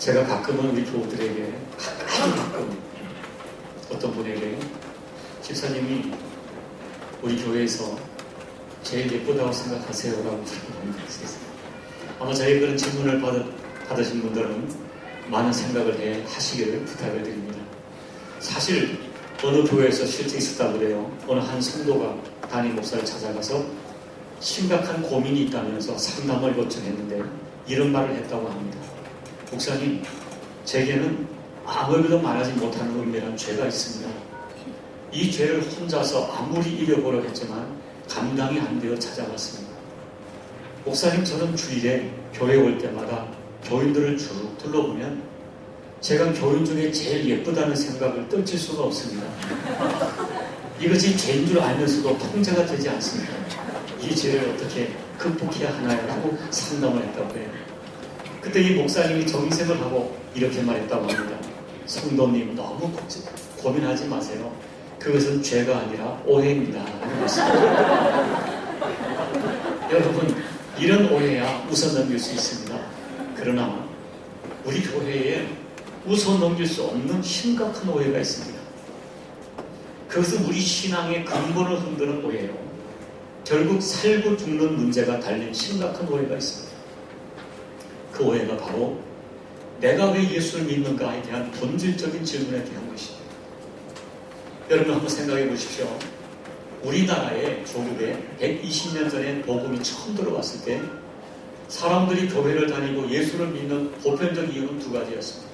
제가 가끔은 우리 교우들에게 아주 가끔 어떤 분에게 집사님이 우리 교회에서 제일 예쁘다고 생각하세요라고 물어봅니다. 아마 저희 그런 질문을 받으신 분들은 많은 생각을 하시기를 부탁을 드립니다. 사실 어느 교회에서 실제 있었다고 그래요. 어느 한 성도가 담임 목사를 찾아가서 심각한 고민이 있다면서 상담을 요청했는데 이런 말을 했다고 합니다. 목사님, 제게는 아무에게도 말하지 못하는 은밀한 죄가 있습니다. 이 죄를 혼자서 아무리 이겨보려고 했지만 감당이 안 되어 찾아왔습니다. 목사님, 저는 주일에 교회 올 때마다 교인들을 쭉 둘러보면 제가 교인 중에 제일 예쁘다는 생각을 떨칠 수가 없습니다. 이것이 죄인 줄 알면서도 통제가 되지 않습니다. 이 죄를 어떻게 극복해야 하나요? 라고 상담을 했다고 해요. 그때 이 목사님이 정색을 하고 이렇게 말했다고 합니다. 성도님, 너무 고민하지 마세요. 그것은 죄가 아니라 오해입니다. 여러분, 이런 오해야 웃어 넘길 수 있습니다. 그러나 우리 교회에 웃어 넘길 수 없는 심각한 오해가 있습니다. 그것은 우리 신앙의 근본을 흔드는 오해예요. 결국 살고 죽는 문제가 달린 심각한 오해가 있습니다. 그 오해가 바로 내가 왜 예수를 믿는가에 대한 본질적인 질문에 대한 것입니다. 여러분 한번 생각해 보십시오. 우리나라의 조국에 120년 전에 복음이 처음 들어왔을 때 사람들이 교회를 다니고 예수를 믿는 보편적 이유는 두 가지였습니다.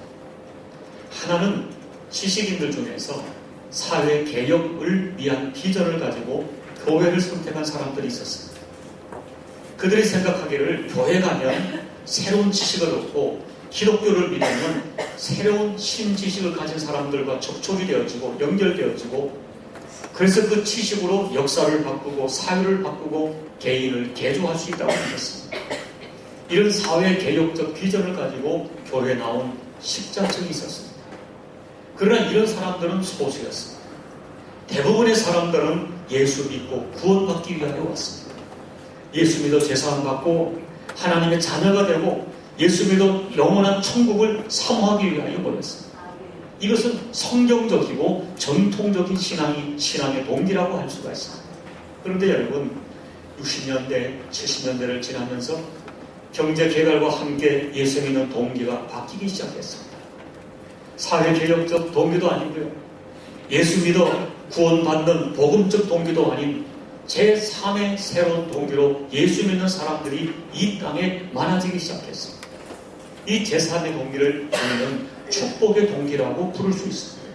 하나는 지식인들 중에서 사회 개혁을 위한 비전을 가지고 교회를 선택한 사람들이 있었습니다. 그들이 생각하기를 교회 가면 새로운 지식을 얻고 기독교를 믿으면 새로운 신지식을 가진 사람들과 접촉이 되어지고 연결되어지고 그래서 그 지식으로 역사를 바꾸고 사회를 바꾸고 개인을 개조할 수 있다고 믿었습니다. 이런 사회 개혁적 비전을 가지고 교회에 나온 십자층이 있었습니다. 그러나 이런 사람들은 소수였습니다. 대부분의 사람들은 예수 믿고 구원받기 위하여 왔습니다. 예수 믿어 제사함 받고 하나님의 자녀가 되고 예수 믿어 영원한 천국을 사모하기 위하여 모였습니다. 이것은 성경적이고 전통적인 신앙의 동기라고 할 수가 있습니다. 그런데 여러분, 60년대, 70년대를 지나면서 경제 개발과 함께 예수 믿는 동기가 바뀌기 시작했습니다. 사회개혁적 동기도 아니고요. 예수 믿어 구원받는 복음적 동기도 아닌 제3의 새로운 동기로 예수 믿는 사람들이 이 땅에 많아지기 시작했습니다. 이 제3의 동기를 우리는 축복의 동기라고 부를 수 있습니다.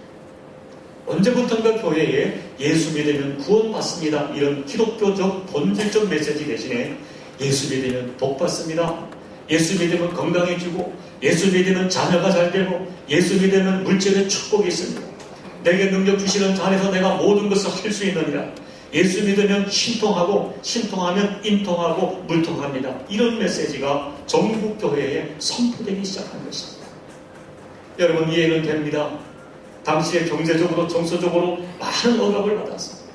언제부턴가 교회에 예수 믿으면 구원받습니다. 이런 기독교적 본질적 메시지 대신에 예수 믿으면 복받습니다. 예수 믿으면 건강해지고 예수 믿으면 자녀가 잘 되고 예수 믿으면 물질의 축복이 있습니다. 내게 능력 주시는 자에서 내가 모든 것을 할 수 있느니라. 예수 믿으면 신통하고 신통하면 인통하고 물통합니다. 이런 메시지가 전국 교회에 선포되기 시작한 것입니다. 여러분, 이해는 됩니다. 당시에 경제적으로 정서적으로 많은 억압을 받았습니다.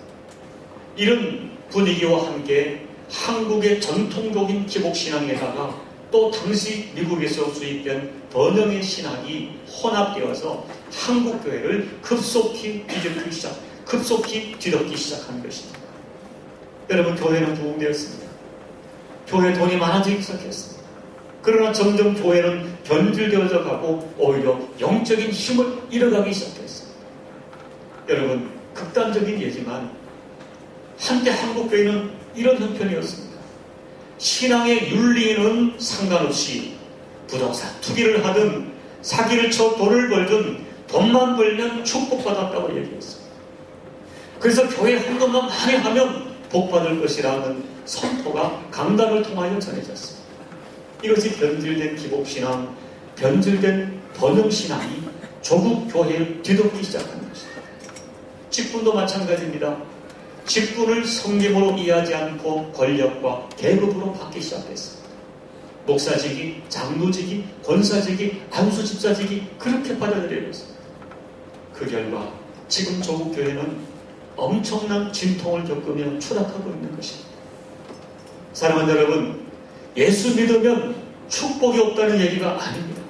이런 분위기와 함께 한국의 전통적인 기복신앙에다가 또 당시 미국에서 수입된 번영의 신학이 혼합되어서 한국 교회를 급속히 뒤덮기 시작한 것입니다. 여러분, 교회는 부흥되었습니다. 교회 돈이 많아지기 시작했습니다. 그러나 점점 교회는 변질되어져 가고 오히려 영적인 힘을 잃어가기 시작했습니다. 여러분, 극단적인 예지만 한때 한국 교회는 이런 형편이었습니다. 신앙의 윤리는 상관없이 부동산 투기를 하든 사기를 쳐 돈을 벌든 돈만 벌면 축복받았다고 얘기했습니다. 그래서 교회 헌금만 많이 하면 복받을 것이라는 선포가 강단을 통하여 전해졌습니다. 이것이 변질된 기복신앙, 변질된 번영신앙이 조국 교회를 뒤덮기 시작한 것입니다. 직분도 마찬가지입니다. 직분을 성김으로 이해하지 않고 권력과 계급으로 받기 시작했습니다. 목사직이, 장로직이, 권사직이, 안수집사직이 그렇게 받아들여야 했습니다. 그 결과 지금 조국 교회는 엄청난 진통을 겪으며 추락하고 있는 것입니다. 사랑하는 여러분, 예수 믿으면 축복이 없다는 얘기가 아닙니다.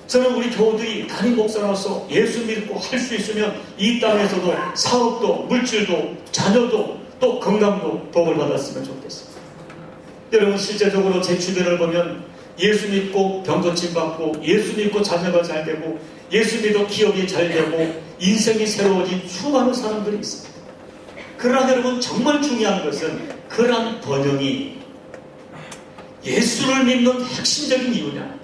저는 우리 교우들이 담임 목사로서 예수 믿고 할 수 있으면 이 땅에서도 사업도, 물질도, 자녀도, 또 건강도 복을 받았으면 좋겠습니다. 여러분, 실제적으로 제 주변을 보면 예수 믿고 병고침 받고, 예수 믿고 자녀가 잘 되고, 예수 믿고 기업이 잘 되고, 인생이 새로워진 수많은 사람들이 있습니다. 그러나 여러분, 정말 중요한 것은 그러한 번영이 예수를 믿는 핵심적인 이유냐,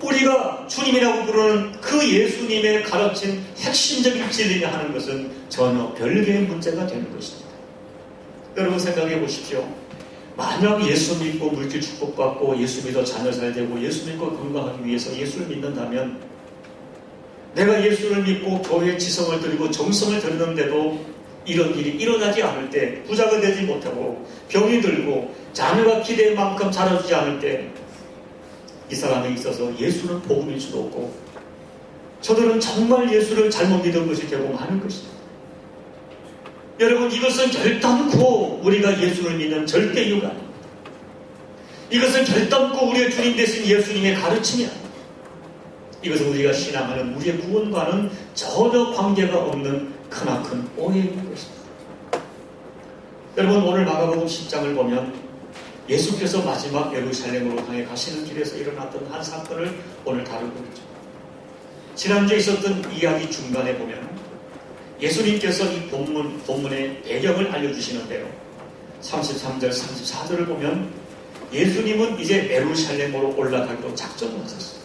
우리가 주님이라고 부르는 그 예수님의 가르친 핵심적인 진리냐 하는 것은 전혀 별개의 문제가 되는 것입니다. 여러분, 생각해 보십시오. 만약 예수 믿고 물질 축복받고, 예수 믿어 자녀 잘 되고, 예수 믿고 건강하기 위해서 예수를 믿는다면, 내가 예수를 믿고 교회에 지성을 드리고 정성을 드리는데도 이런 일이 일어나지 않을 때, 부자가 되지 못하고 병이 들고 자녀가 기대한 만큼 자라주지 않을 때, 이 사람에 있어서 예수는 복음일 수도 없고, 저들은 정말 예수를 잘못 믿은 것이 되고 마는 것입니다. 여러분, 이것은 결단코 우리가 예수를 믿는 절대 이유가 아닙니다. 이것은 결단코 우리의 주님 되신 예수님의 가르침이 아닙니다. 이것은 우리가 신앙하는 우리의 구원과는 전혀 관계가 없는 크나큰 오해인 것입니다. 여러분, 오늘 마가복음 10장을 보면 예수께서 마지막 예루살렘으로 향해 가시는 길에서 일어났던 한 사건을 오늘 다루고 있죠. 지난주에 있었던 이야기 중간에 보면 예수님께서 이 본문의 배경을 알려주시는데요. 33절, 34절을 보면 예수님은 이제 예루살렘으로 올라가기로 작정을 하셨습니다.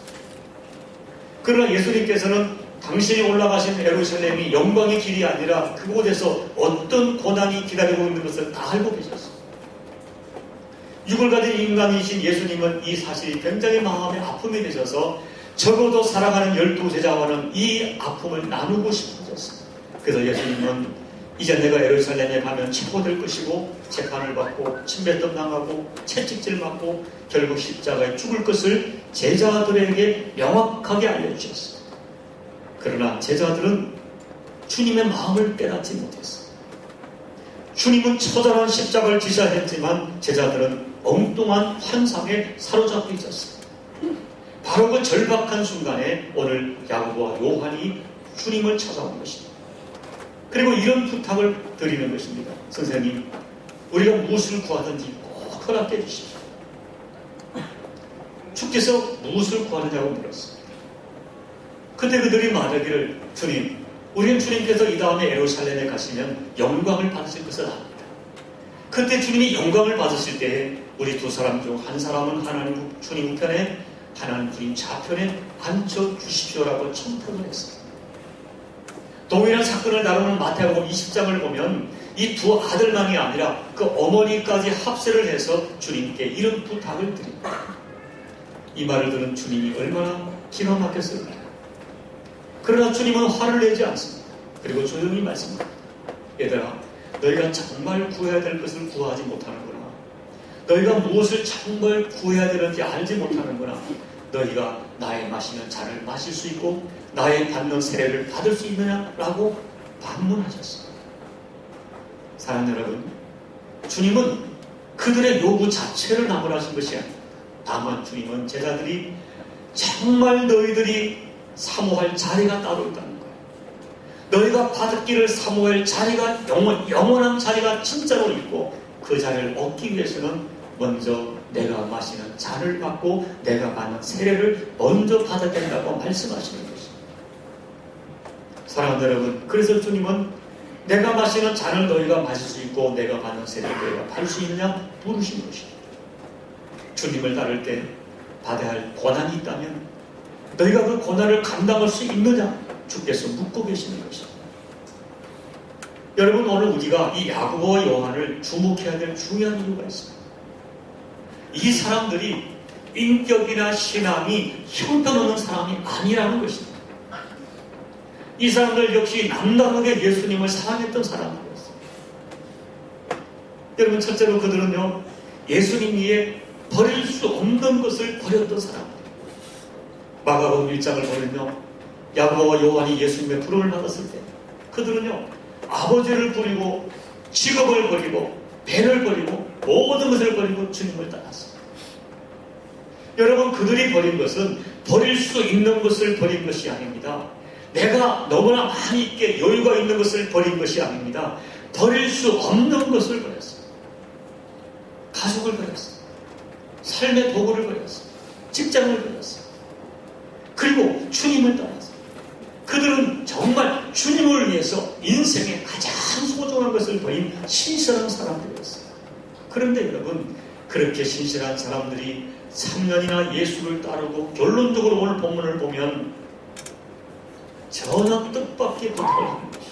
그러나 예수님께서는 당신이 올라가신 예루살렘이 영광의 길이 아니라 그곳에서 어떤 고난이 기다리고 있는 것을 다 알고 계셨습니다. 육을 가진 인간이신 예수님은 이 사실이 굉장히 마음에 아픔이 되셔서 적어도 살아가는 12제자와는 이 아픔을 나누고 싶으셨습니다. 그래서 예수님은 이제 내가 예루살렘에 가면 체포될 것이고 재판을 받고 침뱉음 당하고 채찍질 맞고 결국 십자가에 죽을 것을 제자들에게 명확하게 알려주셨습니다. 그러나 제자들은 주님의 마음을 깨닫지 못했습니다. 주님은 처절한 십자가를 지셔야 했지만 제자들은 엉뚱한 환상에 사로잡혀 있었습니다. 바로 그 절박한 순간에 오늘 야고보와 요한이 주님을 찾아온 것입니다. 그리고 이런 부탁을 드리는 것입니다. 선생님, 우리가 무엇을 구하든지 꼭 허락해 주십시오. 주께서 무엇을 구하느냐고 물었습니다. 그때 그들이 말하기를, 주님, 우리는 주님께서 이 다음에 예루살렘에 가시면 영광을 받으실 것을 압니다. 그때 주님이 영광을 받으실 때에 우리 두 사람 중 한 사람은 하나님 주님 우편에, 하나님 주님 좌편에 앉혀주십시오라고 청탁을 했습니다. 동일한 사건을 다루는 마태복음 20장을 보면 이 두 아들만이 아니라 그 어머니까지 합세를 해서 주님께 이런 부탁을 드립니다. 이 말을 들은 주님이 얼마나 기가 막혔을까요? 그러나 주님은 화를 내지 않습니다. 그리고 조용히 말씀합니다. 얘들아, 너희가 정말 구해야 될 것을 구하지 못하는구나. 너희가 무엇을 정말 구해야 되는지 알지 못하는구나. 너희가 나의 마시는 잔을 마실 수 있고 나의 받는 세례를 받을 수 있느냐라고 반문하셨습니다. 사랑하는 여러분, 주님은 그들의 요구 자체를 나무라신 것이 아닙니다. 다만 주님은 제자들이 정말 너희들이 사모할 자리가 따로 있다는 거예요. 너희가 받기를 사모할 자리가 영원한 자리가 진짜로 있고, 그 자리를 얻기 위해서는 먼저 내가 마시는 잔을 받고 내가 받는 세례를 먼저 받아야 된다고 말씀하시는 것입니다. 사랑하는 여러분, 그래서 주님은 내가 마시는 잔을 너희가 마실 수 있고 내가 받는 세례를 너희가 받을 수 있느냐 물으신 것입니다. 주님을 따를 때 받아야 할 고난이 있다면 너희가 그 고난을 감당할 수 있느냐 주께서 묻고 계시는 것입니다. 여러분, 오늘 우리가 이 야고보와 요한을 주목해야 될 중요한 이유가 있습니다. 이 사람들이 인격이나 신앙이 형편없는 사람이 아니라는 것입니다. 이 사람들 역시 남다르게 예수님을 사랑했던 사람들이었습니다. 여러분, 첫째로 그들은요, 예수님 위에 버릴 수 없는 것을 버렸던 사람들. 마가복음 1장을 보면요, 야고보와 요한이 예수님의 부름을 받았을 때 그들은요, 아버지를 버리고 직업을 버리고 배를 버리고 모든 것을 버리고 주님을 따랐습니다. 여러분, 그들이 버린 것은 버릴 수 있는 것을 버린 것이 아닙니다. 내가 너무나 많이 있게 여유가 있는 것을 버린 것이 아닙니다. 버릴 수 없는 것을 버렸어요. 가족을 버렸어요. 삶의 도구를 버렸어요. 직장을 버렸어요. 그리고 주님을 떠났어요. 그들은 정말 주님을 위해서 인생의 가장 소중한 것을 버린 신실한 사람들이었어요. 그런데 여러분, 그렇게 신실한 사람들이 3년이나 예수를 따르고 결론적으로 오늘 본문을 보면 전혀 뜻밖의 부탁을 하는 것이죠.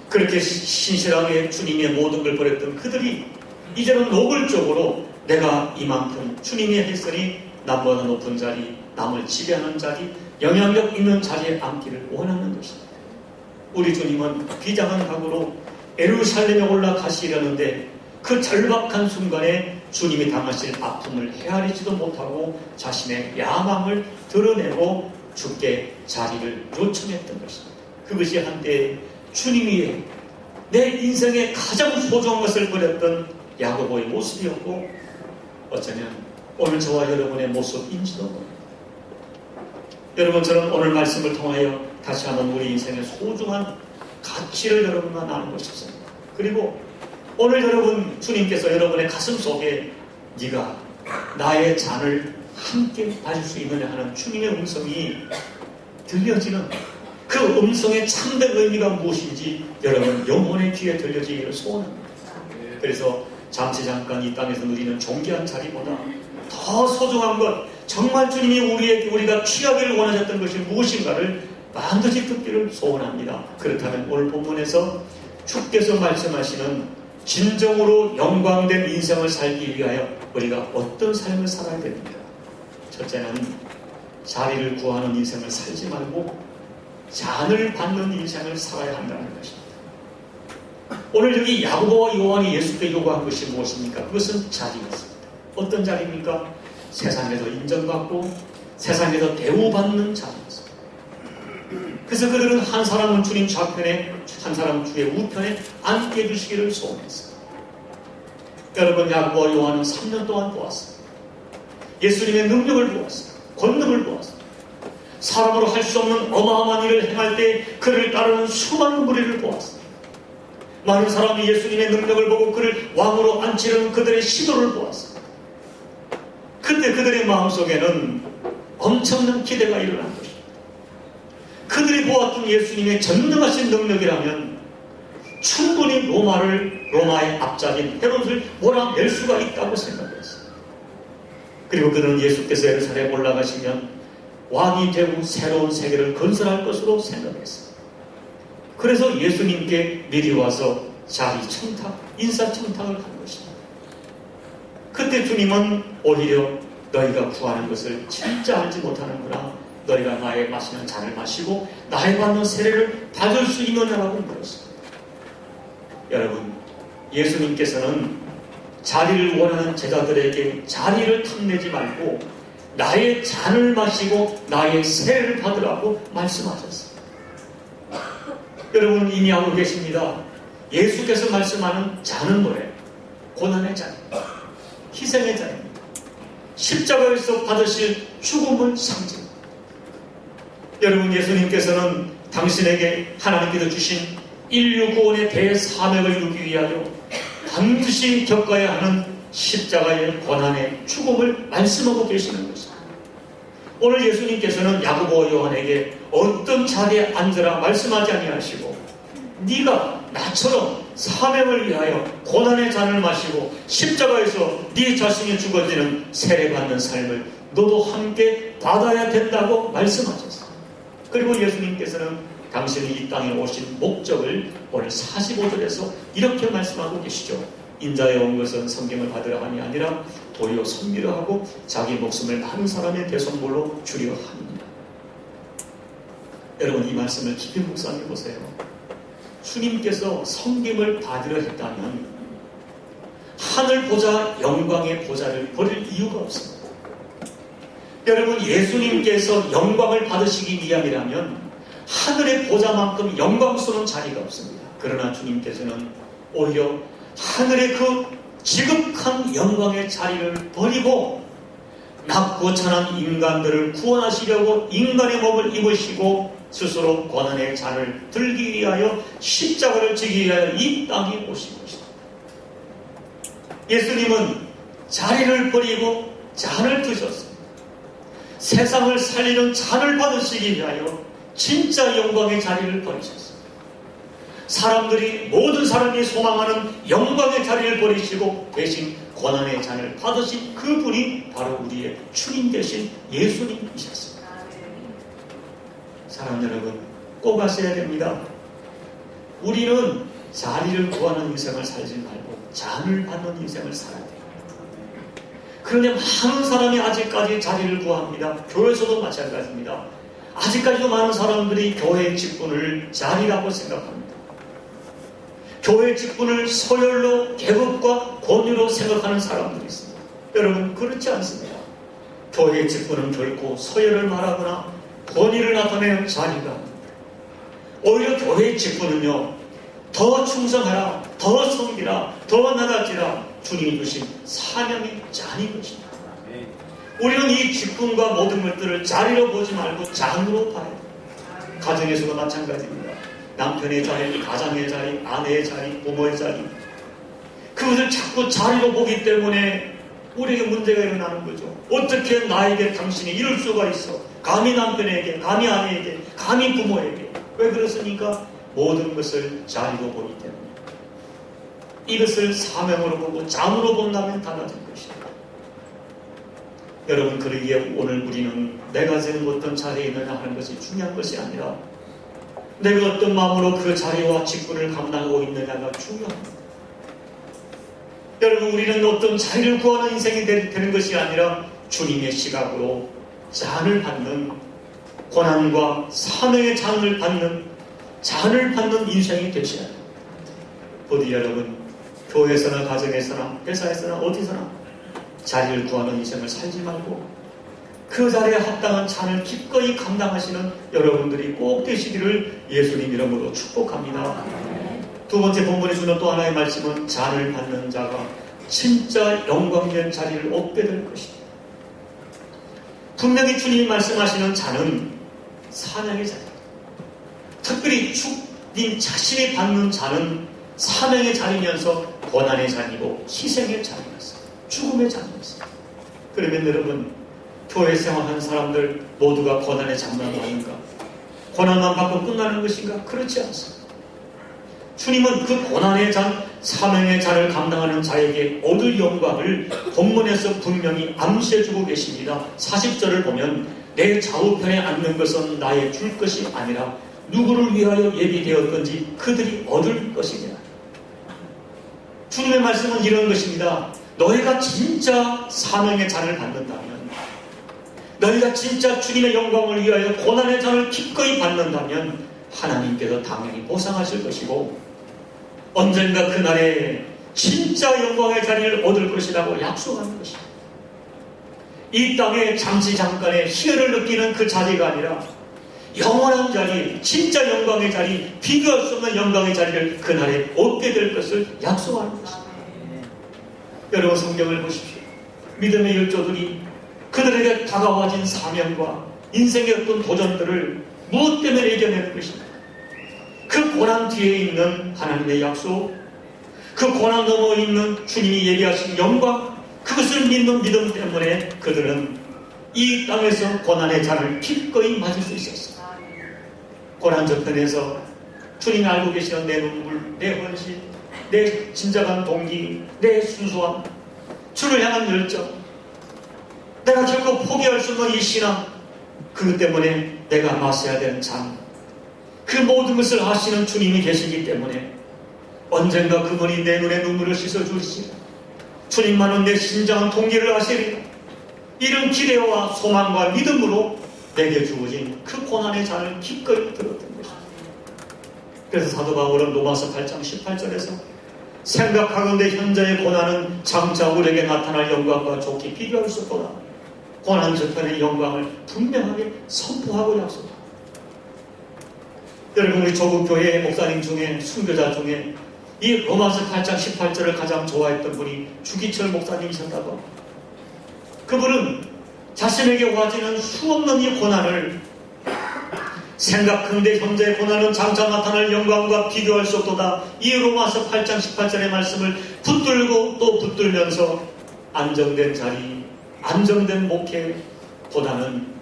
그렇게 신실하게 주님의 모든 걸 버렸던 그들이 이제는 노골적으로 내가 이만큼 주님이 했으니 남보다 높은 자리, 남을 지배하는 자리, 영향력 있는 자리에 앉기를 원하는 것입니다. 우리 주님은 비장한 각오로 예루살렘에 올라가시려는데 그 절박한 순간에 주님이 당하실 아픔을 헤아리지도 못하고 자신의 야망을 드러내고 주께 자리를 요청했던 것입니다. 그것이 한때 주님이 내 인생의 가장 소중한 것을 버렸던 야고보의 모습이었고 어쩌면 오늘 저와 여러분의 모습인지도 모릅니다. 여러분, 저는 오늘 말씀을 통하여 다시 한번 우리 인생의 소중한 가치를 여러분과 나누고 싶습니다. 그리고 오늘 여러분, 주님께서 여러분의 가슴 속에 네가 나의 잔을 함께 가질 수 있느냐 하는 주님의 음성이 들려지는 그 음성의 참된 의미가 무엇인지 여러분 영혼의 귀에 들려지기를 소원합니다. 그래서 잠시 잠깐 이 땅에서 누리는 존귀한 자리보다 더 소중한 것, 정말 주님이 우리가 취하기를 원하셨던 것이 무엇인가를 반드시 듣기를 소원합니다. 그렇다면 오늘 본문에서 주께서 말씀하시는 진정으로 영광된 인생을 살기 위하여 우리가 어떤 삶을 살아야 됩니까? 첫째는 자리를 구하는 인생을 살지 말고 잔을 받는 인생을 살아야 한다는 것입니다. 오늘 여기 야고보와 요한이 예수께 요구한 것이 무엇입니까? 그것은 자리였습니다. 어떤 자리입니까? 세상에서 인정받고 세상에서 대우받는 자리였습니다. 그래서 그들은 한 사람은 주님 좌편에, 한 사람은 주의 우편에 앉게 해주시기를 소원했어요. 여러분, 야고보와 요한은 3년 동안 보았어요. 예수님의 능력을 보았어요. 권능을 보았어요. 사람으로 할 수 없는 어마어마한 일을 행할 때 그를 따르는 수많은 무리를 보았어요. 많은 사람이 예수님의 능력을 보고 그를 왕으로 앉히려는 그들의 시도를 보았어요. 그때 그들의 마음속에는 엄청난 기대가 일어난 것입니다. 그들이 보았던 예수님의 전능하신 능력이라면 충분히 로마의 앞잡인 헤롯을 몰아낼 수가 있다고 생각했어요. 그리고 그들은 예수께서 예루살렘에 올라가시면 왕이 되고 새로운 세계를 건설할 것으로 생각했어요. 그래서 예수님께 미리 와서 자리 청탁, 인사 청탁을 한 것입니다. 그때 주님은 오히려 너희가 구하는 것을 진짜 알지 못하는구나. 너희가 나의 마시는 잔을 마시고 나의 받는 세례를 받을 수 있느냐라고 물었습니다. 여러분, 예수님께서는 자리를 원하는 제자들에게 자리를 탐내지 말고 나의 잔을 마시고 나의 세례를 받으라고 말씀하셨습니다. 여러분 이미 알고 계십니다. 예수께서 말씀하는 잔은 뭐예요? 고난의 잔입니다. 희생의 잔입니다. 십자가에서 받으실 죽음을 상징합니다. 여러분, 예수님께서는 당신에게 하나님께서 주신 인류 구원의 대사명을 이루기 위하여 반드시 겪어야 하는 십자가의 고난의 죽음을 말씀하고 계시는 것입니다. 오늘 예수님께서는 야고보와 요한에게 어떤 자리에 앉으라 말씀하지 아니하시고 네가 나처럼 사명을 위하여 고난의 잔을 마시고 십자가에서 네 자신이 죽어지는 세례받는 삶을 너도 함께 받아야 된다고 말씀하셨어요. 그리고 예수님께서는 당신이 이 땅에 오신 목적을 오늘 45절에서 이렇게 말씀하고 계시죠. 인자에 온 것은 성경을 받으려 함이 아니라 도리어 섬기려 하고 자기 목숨을 많은 사람의 대속물로 주려 합니다. 여러분, 이 말씀을 깊이 묵상해 보세요. 주님께서 섬김을 받으려 했다면 하늘 보좌, 영광의 보좌를 버릴 이유가 없습니다. 여러분, 예수님께서 영광을 받으시기 위함이라면 하늘의 보좌만큼 영광스러운 자리가 없습니다. 그러나 주님께서는 오히려 하늘의 그 지극한 영광의 자리를 버리고 낮고 천한 인간들을 구원하시려고 인간의 몸을 입으시고 스스로 고난의 잔을 들기 위하여 십자가를 지기 위하여 이 땅에 오신 것입니다. 예수님은 자리를 버리고 잔을 드셨습니다. 세상을 살리는 잔을 받으시기 위하여 진짜 영광의 자리를 버리셨습니다. 모든 사람이 소망하는 영광의 자리를 버리시고 대신 고난의 잔을 받으신 그분이 바로 우리의 주님 되신 예수님이셨습니다. 사랑 여러분, 꼭 아셔야 됩니다. 우리는 자리를 구하는 인생을 살지 말고 잔을 받는 인생을 살아야 돼요. 그런데 많은 사람이 아직까지 자리를 구합니다. 교회에서도 마찬가지입니다. 아직까지도 많은 사람들이 교회 직분을 자리라고 생각합니다. 교회 직분을 서열로 계급과 권위로 생각하는 사람들이 있습니다. 여러분, 그렇지 않습니다. 교회 직분은 결코 서열을 말하거나 권위를 나타내는 자리가 아닙니다. 오히려 교회 직분은요, 더 충성하라, 더 섬기라, 더 나아지라 주님이 주신 사명의 잔인 것입니다. 우리는 이 직분과 모든 것들을 자리로 보지 말고 잔으로 봐야 됩니다. 가정에서도 마찬가지입니다. 남편의 자리, 가장의 자리, 아내의 자리, 부모의 자리, 그것을 자꾸 자리로 보기 때문에 우리에게 문제가 일어나는 거죠. 어떻게 나에게 당신이 이럴 수가 있어? 감히 남편에게, 감히 아내에게, 감히 부모에게. 왜 그렇습니까? 모든 것을 자리로 보기 때문에. 이것을 사명으로 보고 잔으로 본다면 달라질 것입니다. 여러분, 그러기에 오늘 우리는 내가 지금 어떤 자리에 있느냐 하는 것이 중요한 것이 아니라 내가 어떤 마음으로 그 자리와 직분을 감당하고 있느냐가 중요합니다. 여러분, 우리는 어떤 자리를 구하는 인생이 되는 것이 아니라 주님의 시각으로 잔을 받는, 고난과 사명의 잔을 받는 인생이 되셔야 합니다. 부디 여러분, 교회에서나 가정에서나 회사에서나 어디서나 자리를 구하는 인생을 살지 말고 그 자리에 합당한 잔을 기꺼이 감당하시는 여러분들이 꼭 되시기를 예수님 이름으로 축복합니다. 두 번째 본문에 주는 또 하나의 말씀은 잔을 받는 자가 진짜 영광된 자리를 얻게 될 것입니다. 분명히 주님이 말씀하시는 잔은 사명의 잔입니다. 특별히 주님 자신이 받는 잔은 사명의 잔이면서 고난의 잔이고 희생의 잔이었어요. 죽음의 잔이었어요. 그러면 여러분, 교회 생활하는 사람들 모두가 고난의 잔만 받는가? 고난만 받고 끝나는 것인가? 그렇지 않습니다. 주님은 그 고난의 잔, 사명의 잔을 감당하는 자에게 얻을 영광을 본문에서 분명히 암시해주고 계십니다. 40절을 보면 내 좌우편에 앉는 것은 나의 줄 것이 아니라 누구를 위하여 예비되었던지 그들이 얻을 것이니라. 주님의 말씀은 이런 것입니다. 너희가 진짜 사명의 잔을 받는다면, 너희가 진짜 주님의 영광을 위하여 고난의 잔을 기꺼이 받는다면 하나님께서 당연히 보상하실 것이고 언젠가 그날에 진짜 영광의 자리를 얻을 것이라고 약속하는 것입니다. 이 땅에 잠시 잠깐의 희열을 느끼는 그 자리가 아니라 영원한 자리, 진짜 영광의 자리, 비교할 수 없는 영광의 자리를 그날에 얻게 될 것을 약속하는 것입니다. 여러분, 성경을 보십시오. 믿음의 열조들이 그들에게 다가와진 사명과 인생의 어떤 도전들을 무엇 때문에 이겨내는 것입니까? 그 고난 뒤에 있는 하나님의 약속, 그 고난 너머에 있는 주님이 예비하신 영광, 그것을 믿는 믿음 때문에 그들은 이 땅에서 고난의 잔을 기꺼이 맞을 수 있었습니다. 고난 저편에서 주님이 알고 계시는 내 눈물, 내 헌신, 내 진정한 동기, 내 순수함, 주를 향한 열정, 내가 결코 포기할 수 없는 이 신앙, 그것 때문에 내가 마셔야 되는 잔, 그 모든 것을 아시는 주님이 계시기 때문에 언젠가 그분이 내 눈에 눈물을 씻어주시리라. 주님만은 내 신장한 동기를 아시리라. 이런 기대와 소망과 믿음으로 내게 주어진 그 고난의 잔을 기꺼이 들었던 것입니다. 그래서 사도 바울은 로마서 8장 18절에서 생각하건대 현재의 고난은 장차 우리에게 나타날 영광과 좋게 비교할 수 없도다. 고난 저편의 영광을 분명하게 선포하고 약속합니다. 여러분, 우리 조국교회 목사님 중에, 순교자 중에 이 로마서 8장 18절을 가장 좋아했던 분이 주기철 목사님이셨다고 합니다. 그분은 자신에게 와지는 수없는 이 고난을 생각컨대 현재의 고난은 장차 나타날 영광과 비교할 수 없도다. 이 로마서 8장 18절의 말씀을 붙들고 또 붙들면서 안정된 자리, 안정된 목회보다는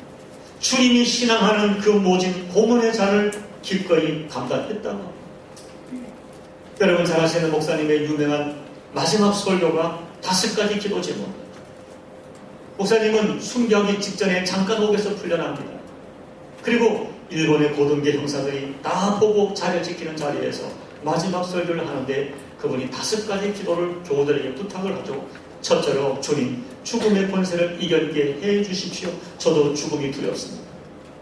주님이 신앙하는 그 모진 고문의 잔을 기꺼이 감당했다. 여러분 잘 아시는 목사님의 유명한 마지막 설교가 5가지 기도 제목. 목사님은 순교하기 직전에 잠깐 옥에서 풀려납니다. 그리고 일본의 고등계 형사들이 다 보고 자리를 지키는 자리에서 마지막 설교를 하는데 그분이 5가지 기도를 교우들에게 부탁을 하죠. 첫째로, 주님, 죽음의 권세를 이겨내게 해 주십시오. 저도 죽음이 두렵습니다.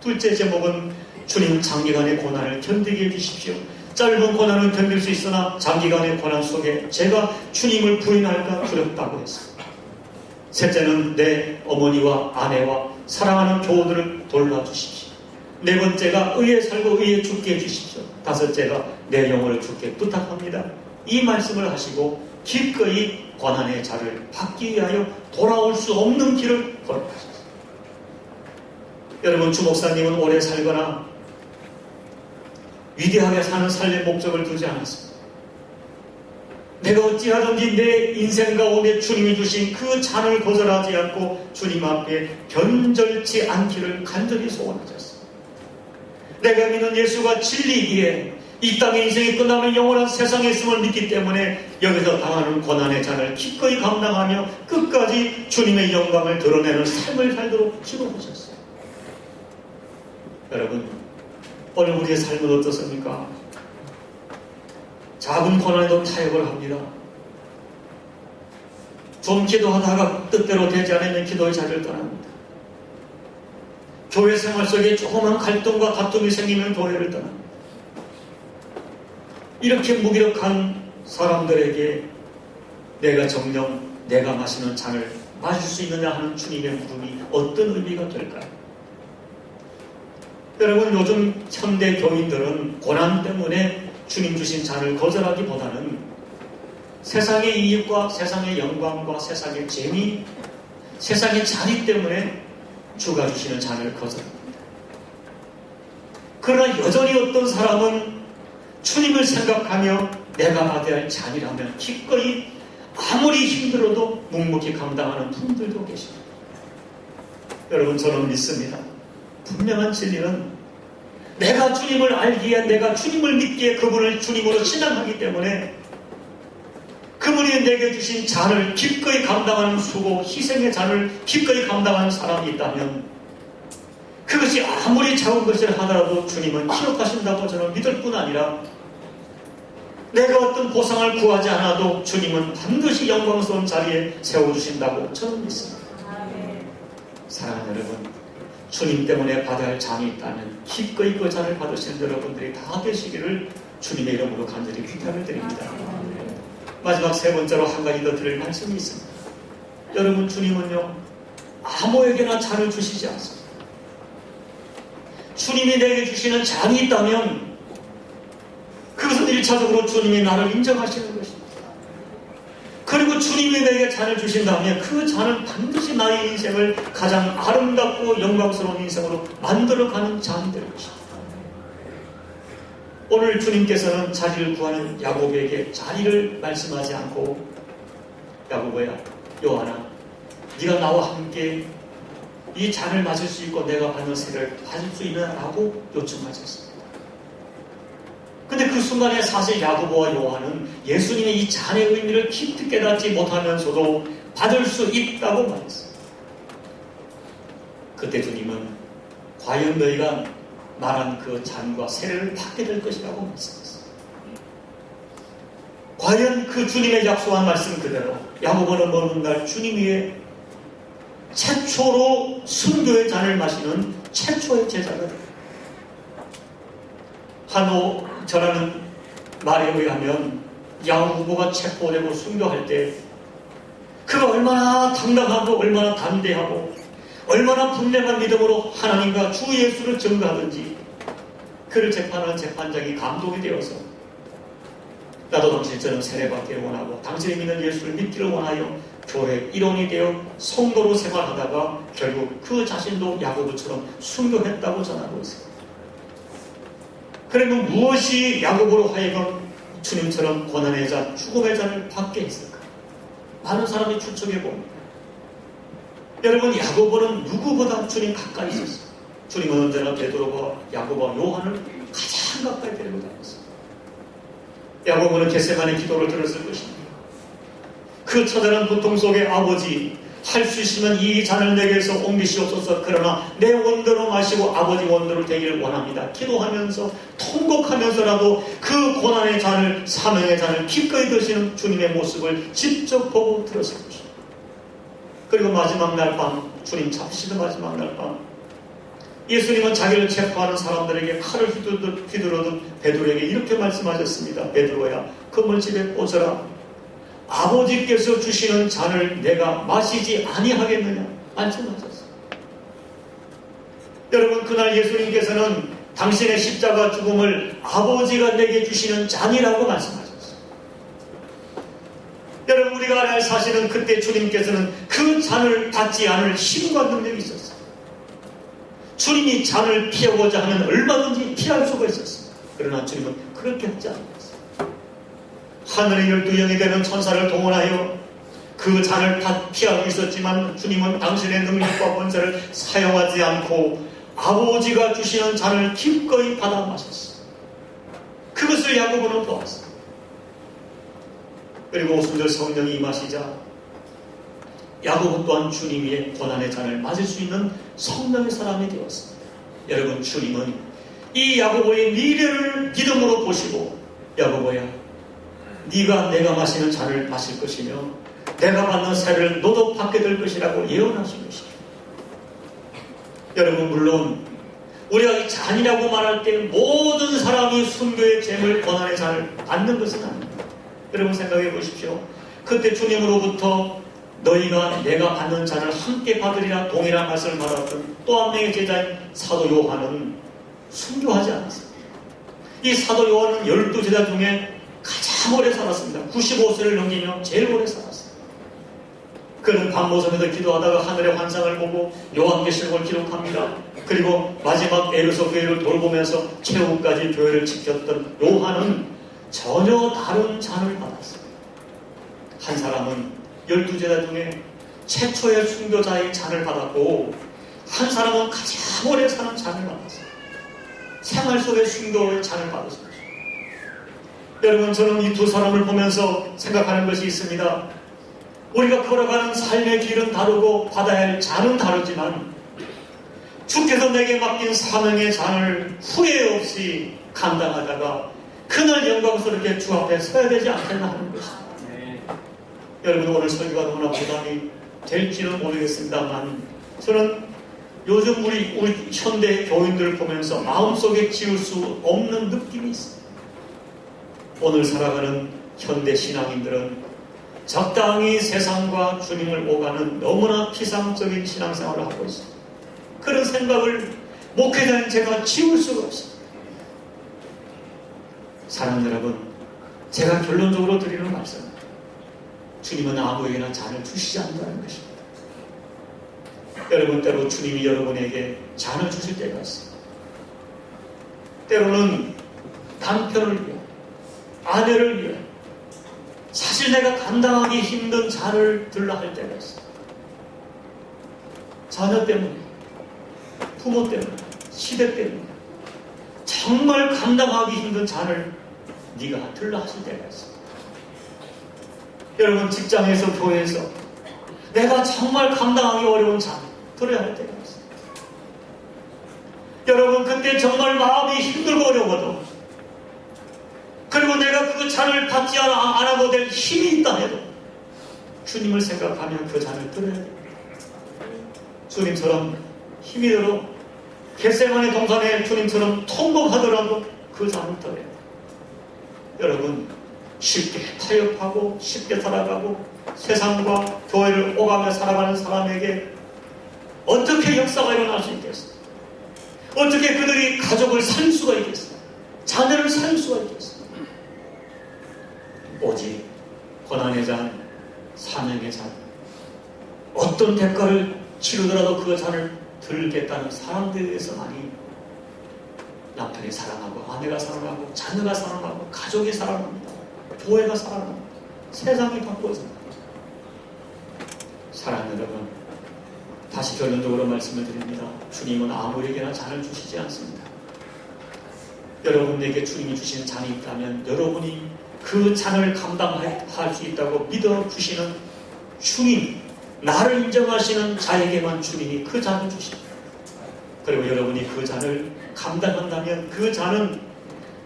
둘째 제목은, 주님, 장기간의 고난을 견디게 해 주십시오. 짧은 고난은 견딜 수 있으나 장기간의 고난 속에 제가 주님을 부인할까 두렵다고 했습니다. 셋째는, 내 어머니와 아내와 사랑하는 교우들을 돌봐주십시오. 네 번째가, 의에 살고 의에 죽게 해주십시오. 다섯째가, 내 영혼을 주께 부탁합니다. 이 말씀을 하시고 기꺼이 고난의 자를 받기 위하여 돌아올 수 없는 길을 걸어가셨습니다. 여러분, 주목사님은 오래 살거나 위대하게 사는 삶의 목적을 두지 않았습니다. 내가 어찌하든지 내 인생 가운데 주님이 주신 그 잔을 거절하지 않고 주님 앞에 변절치 않기를 간절히 소원하셨습니다. 내가 믿는 예수가 진리이기에 이 땅의 인생이 끝나면 영원한 세상에 있음을 믿기 때문에 여기서 당하는 고난의 잔을 기꺼이 감당하며 끝까지 주님의 영광을 드러내는 삶을 살도록 기도하셨어요. 여러분, 오늘 우리의 삶은 어떻습니까? 작은 고난에도 타협을 합니다. 좀 기도하다가 뜻대로 되지 않으면 기도의 자리를 떠납니다. 교회 생활 속에 조그만 갈등과 다툼이 생기면 교회를 떠납니다. 이렇게 무기력한 사람들에게 내가 정녕 내가 마시는 잔을 마실 수 있느냐 하는 주님의 물음이 어떤 의미가 될까요? 여러분, 요즘 현대 교인들은 고난 때문에 주님 주신 잔을 거절하기보다는 세상의 이익과 세상의 영광과 세상의 재미, 세상의 자리 때문에 주가 주시는 잔을 거절합니다. 그러나 여전히 어떤 사람은 주님을 생각하며 내가 받아야 할 잔이라면 기꺼이 아무리 힘들어도 묵묵히 감당하는 분들도 계십니다. 여러분, 저는 믿습니다. 분명한 진리는 내가 주님을 알기에, 내가 주님을 믿기에 그분을 주님으로 신앙하기 때문에 그분이 내게 주신 잔을 기꺼이 감당하는 수고, 희생의 잔을 기꺼이 감당하는 사람이 있다면 그것이 아무리 작은 것이라 하더라도 주님은 기억하신다고 저는 믿을 뿐 아니라 내가 어떤 보상을 구하지 않아도 주님은 반드시 영광스러운 자리에 세워주신다고 저는 믿습니다. 사랑하는 여러분, 주님 때문에 받아야 할 잔이 있다면 기꺼이 그 잔을 받으시는 여러분들이 다 되시기를 주님의 이름으로 간절히 부탁을 드립니다. 마지막 세 번째로 한 가지 더 드릴 말씀이 있습니다. 여러분, 주님은요 아무에게나 잔을 주시지 않습니다. 주님이 내게 주시는 잔이 있다면 그것은 1차적으로 주님이 나를 인정하시는 것입니다. 그리고 주님이 내게 잔을 주신다면 그 잔은 반드시 나의 인생을 가장 아름답고 영광스러운 인생으로 만들어가는 잔이 될 것입니다. 오늘 주님께서는 자리를 구하는 야곱에게 자리를 말씀하지 않고 야곱아, 요한아, 네가 나와 함께 이 잔을 마실 수 있고 내가 받는 세를 받을 수 있느냐라고 요청하셨습니다. 근데 그 순간에 사실 야고보와 요한은 예수님의 이 잔의 의미를 깊이 깨닫지 못하면서도 받을 수 있다고 말했어요. 그때 주님은 과연 너희가 말한 그 잔과 세례를 받게 될 것이라고 말씀했어요. 과연 그 주님의 약속한 말씀 그대로 야고보는 먼 날 주님 위에 최초로 순교의 잔을 마시는 최초의 제자가 됩니다. 한호 전하는 말에 의하면 야고보가 체포되고 순교할 때 그가 얼마나 당당하고 얼마나 담대하고 얼마나 분명한 믿음으로 하나님과 주 예수를 증거하든지 그를 재판하는 재판장이 감동이 되어서 나도 당신처럼 세례받기를 원하고 당신이 믿는 예수를 믿기를 원하여 교회 일원이 되어 성도로 생활하다가 결국 그 자신도 야고보처럼 순교했다고 전하고 있습니다. 그러면 무엇이 야고보로 하여금 주님처럼 고난의 잔, 죽음의 잔을 받게 했을까? 많은 사람이 추측해 봅니다. 여러분, 야고보는 누구보다 주님 가까이 있었어요. 주님은 언제나 베드로와 야고보와 요한을 가장 가까이 데리고 다녔어요. 야고보는 겟세마네 기도를 들었을 것입니다. 그 처절한 고통 속에 아버지, 할 수 있으면 이 잔을 내게서 옮기시옵소서. 그러나 내 원대로 마시고 아버지 원대로 되기를 원합니다. 기도하면서 통곡하면서라도 그 고난의 잔을, 사명의 잔을 기꺼이 드시는 주님의 모습을 직접 보고 들었을 것입니다. 그리고 마지막 날 밤, 주님 잡히시는 마지막 날 밤, 예수님은 자기를 체포하는 사람들에게 칼을 휘두르던 베드로에게 이렇게 말씀하셨습니다. 베드로야, 그물집에 꽂아라. 아버지께서 주시는 잔을 내가 마시지 아니하겠느냐 말씀하셨어요. 여러분, 그날 예수님께서는 당신의 십자가 죽음을 아버지가 내게 주시는 잔이라고 말씀하셨어요. 여러분, 우리가 알아야 할 사실은 그때 주님께서는 그 잔을 받지 않을 힘과 능력이 있었어요. 주님이 잔을 피하고자 하면 얼마든지 피할 수가 있었어요. 그러나 주님은 그렇게 하지 않았어요. 하늘의 12영이 되는 천사를 동원하여 그 잔을 피하고 있었지만 주님은 당신의 능력과 권세를 사용하지 않고 아버지가 주시는 잔을 기꺼이 받아 마셨어요. 그것을 야고보는 보았어요. 그리고 오순절 성령이 임하시자 야고보 또한 주님 위에 고난의 잔을 맞을 수 있는 성령의 사람이 되었습니다. 여러분, 주님은 이 야고보의 미래를 믿음으로 보시고 야고보야, 네가 내가 마시는 잔을 마실 것이며 내가 받는 세를 너도 받게 될 것이라고 예언하신 것입니다. 여러분, 물론 우리가 이 잔이라고 말할 때 모든 사람이 순교의 잼을, 고난의 잔을 받는 것은 아닙니다. 여러분, 생각해 보십시오. 그때 주님으로부터 너희가 내가 받는 잔을 함께 받으리라 동일한 말씀을 받았던 또 한 명의 제자인 사도 요한은 순교하지 않았습니다. 이 사도 요한은 12제자 중에 가장 오래 살았습니다. 95세를 넘기며 제일 오래 살았습니다. 그는 밤모섬에서 기도하다가 하늘의 환상을 보고 요한계시록을 기록합니다. 그리고 마지막 에베소 교회를 돌보면서 최후까지 교회를 지켰던 요한은 전혀 다른 잔을 받았습니다. 한 사람은 12제자 중에 최초의 순교자의 잔을 받았고, 한 사람은 가장 오래 사는 잔을 받았습니다. 생활 속의 순교의 잔을 받았습니다. 여러분, 저는 이 두 사람을 보면서 생각하는 것이 있습니다. 우리가 걸어가는 삶의 길은 다르고 받아야 할 잔은 다르지만 주께서 내게 맡긴 사명의 잔을 후회 없이 감당하다가 그날 영광스럽게 주 앞에 서야 되지 않겠나 하는 것입니다. 여러분, 오늘 설교가 너무나 부담이 될지는 모르겠습니다만 저는 요즘 우리 현대 교인들을 보면서 마음속에 지울 수 없는 느낌이 있습니다. 오늘 살아가는 현대 신앙인들은 적당히 세상과 주님을 오가는 너무나 피상적인 신앙생활을 하고 있습니다. 그런 생각을 목회자인 제가 지울 수가 없습니다. 사랑하는 여러분, 제가 결론적으로 드리는 말씀입니다. 주님은 아무에게나 잔을 주시지 않는다는 것입니다. 여러분, 때로 주님이 여러분에게 잔을 주실 때가 있습니다. 때로는 남편을 위해, 아내를 위해, 사실 내가 감당하기 힘든 잔을 들라 할 때가 있습니다. 자녀 때문에, 부모 때문에, 시대 때문에 정말 감당하기 힘든 잔을 네가 들라 하실 때가 있습니다. 여러분, 직장에서, 교회에서 내가 정말 감당하기 어려운 잔 들어야 할 때가 있습니다. 여러분, 그때 정말 마음이 힘들고 어려워도, 그리고 내가 그 잔을 받지 않아도 될 힘이 있다 해도 주님을 생각하면 그 잔을 들어야 됩니다. 주님처럼 힘이 들어 겟세마네 동산에 주님처럼 통곡하더라도 그 잔을 들어야 됩니다. 여러분, 쉽게 타협하고 쉽게 살아가고 세상과 교회를 오가며 살아가는 사람에게 어떻게 역사가 일어날 수 있겠어요? 어떻게 그들이 가족을 살 수가 있겠어요? 자녀를 살 수가 있겠어요? 오직 고난의 잔, 사명의 잔, 어떤 대가를 치르더라도 그 잔을 들겠다는 사람들에 대해서 많이 남편이 사랑하고 아내가 사랑하고 자녀가 사랑하고 가족이 사랑합니다. 교회가 사랑합니다. 세상이 바꿔집니다. 사랑하는 여러분, 다시 결론적으로 말씀을 드립니다. 주님은 아무에게나 잔을 주시지 않습니다. 여러분에게 주님이 주시는 잔이 있다면 여러분이 그 잔을 감당할 수 있다고 믿어주시는 주님, 나를 인정하시는 자에게만 주님이 그 잔을 주십니다. 그리고 여러분이 그 잔을 감당한다면 그 잔은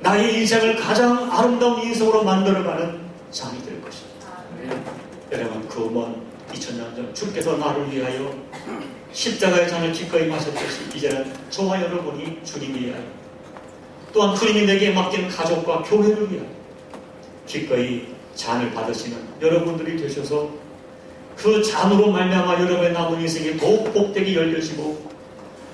나의 인생을 가장 아름다운 인생으로 만들어가는 잔이 될 것입니다. 여러분, 그 먼 2000년 전 주께서 나를 위하여 십자가의 잔을 기꺼이 마셨듯이 이제는 저와 여러분이 주님을 위하여 또한 주님이 내게 맡긴 가족과 교회를 위하여 기꺼이 잔을 받으시는 여러분들이 되셔서 그 잔으로 말미암아 여러분의 남은 인생이 더욱 복되게 열려지고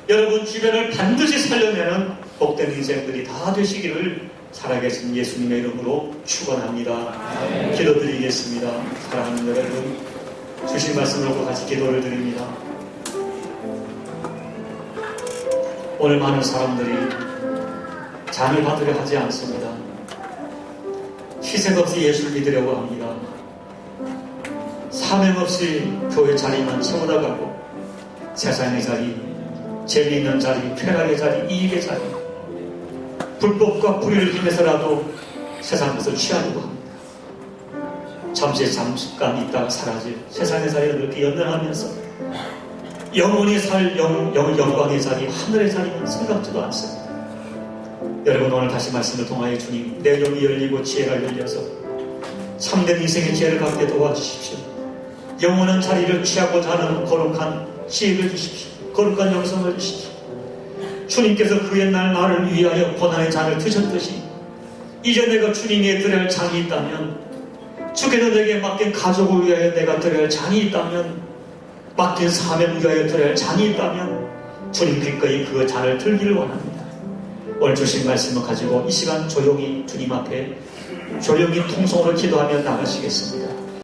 여러분 주변을 반드시 살려내는 복된 인생들이 다 되시기를 살아계신 예수님의 이름으로 축원합니다. 기도드리겠습니다. 사랑하는 여러분, 주신 말씀을 보고 같이 기도를 드립니다. 오늘 많은 사람들이 잔을 받으려 하지 않습니다. 희생 없이 예수를 믿으려고 합니다. 사명 없이 교회 자리만 채우다 가고 세상의 자리, 재미있는 자리, 쾌락의 자리, 이익의 자리, 불법과 불의를 힘내서라도 세상 것을 취하려고 합니다. 잠깐 있다가 사라질 세상의 자리를 이렇게 연연하면서 영원히 살 영광의 자리, 하늘의 자리는 생각지도 않습니다. 여러분, 오늘 다시 말씀을 통하여 주님, 내 영이 열리고 지혜가 열려서 참된 인생의 지혜를 갖게 도와주십시오. 영원한 자리를 취하고자 하는 거룩한 지혜를 주십시오. 거룩한 영성을 주십시오. 주님께서 그 옛날 나를 위하여 고난의 잔을 드셨듯이 이제 내가 주님이 드려야 할 잔이 있다면, 주께서 내게 맡긴 가족을 위하여 내가 드려야 할 잔이 있다면, 맡긴 사명을 위하여 드려야 할 잔이 있다면 주님 기꺼이 그 잔을 들기를 원합니다. 오늘 주신 말씀을 가지고 이 시간 조용히 주님 앞에 조용히 통성으로 기도하며 나가시겠습니다.